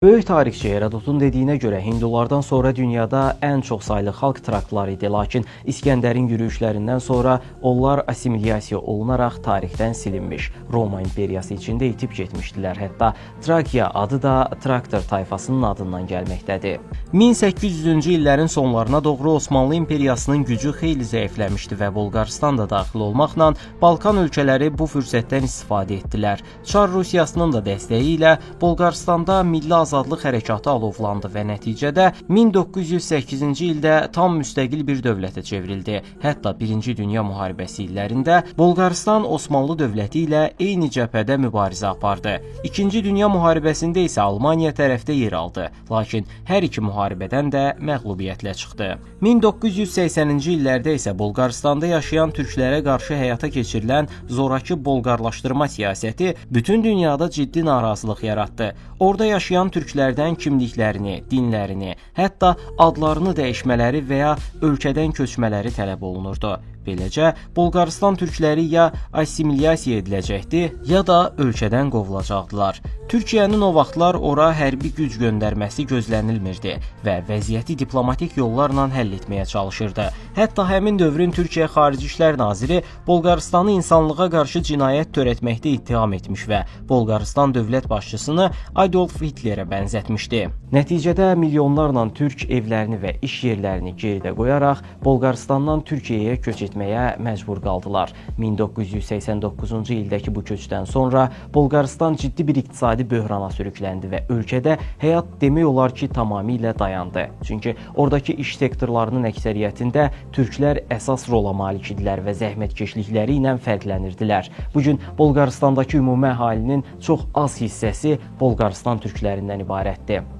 Böyük tarixçi Herodotun dediyinə görə Hindulardan sonra dünyada ən çox saylı xalq traklar idi, lakin İskəndərin yürüyüşlərindən sonra onlar assimilyasiya olunaraq tarixdən silinmiş. Roma imperiyası içində itib getmişdilər. Hətta Trakiya adı da Traktor tayfasının adından gəlməkdədir. 1800-cü illərin sonlarına doğru Osmanlı imperiyasının gücü xeyli zəifləmişdi və Bolqarıstan da daxil olmaqla Balkan ölkələri bu fürsətdən istifadə etdilər. Çar Rusiyasının da dəstəyi ilə Bolqarıstanda milli azadlıq hərəkatı alovlandı və nəticədə 1908-ci ildə tam müstəqil bir dövlətə çevrildi. Hətta 1-ci Dünya müharibəsi illərində Bolqarıstan Osmanlı dövləti ilə eyni cəbhədə mübarizə apardı. 2-ci Dünya müharibəsində isə Almaniya tərəfdə yer aldı. Lakin hər iki müharibədən də məğlubiyyətlə çıxdı. 1980-ci illərdə isə Bolqarıstanda yaşayan türklərə qarşı həyata keçirilən zorakı bolqarlaşdırma siyasəti bütün dünyada ciddi narazılıq yaratdı. Orada yaşayan türklərdən kimliklərini, dinlərini, hətta adlarını dəyişmələri və ya ölkədən köçmələri tələb olunurdu. Beləcə, Bolqarıstan türkləri ya assimilyasiya ediləcəkdi, ya da ölkədən qovulacaqdılar. Türkiyənin o vaxtlar ora hərbi güc göndərməsi gözlənilmirdi və vəziyyəti diplomatik yollarla həll etməyə çalışırdı. Hətta həmin dövrün Türkiyə Xarici İşlər Naziri Bolqarıstanı insanlığa qarşı cinayət törətməkdə ittiham etmiş və Bolqarıstan dövlət başçısını Adolf Hitlerə bənzətmişdi. Nəticədə milyonlarla türk evlərini və iş yerlərini geridə qoyaraq Bolqarıstandan Türkiyəyə köç etməyə məcbur qaldılar. 1989-cu ildəki bu köçdən sonra Bolqarıstan ciddi bir iqtisadi böhrana sürükləndi və ölkədə həyat demək olar ki, tamamilə dayandı. Çünki oradakı iş sektorlarının əksəriyyətində türklər əsas rola malik idilər və zəhmətkeşlikləri ilə fərqlənirdilər. Bugün Bolqarıstandakı ümumi əhalinin çox az hissəsi Bolqarıstan türklərindən ibarətdir.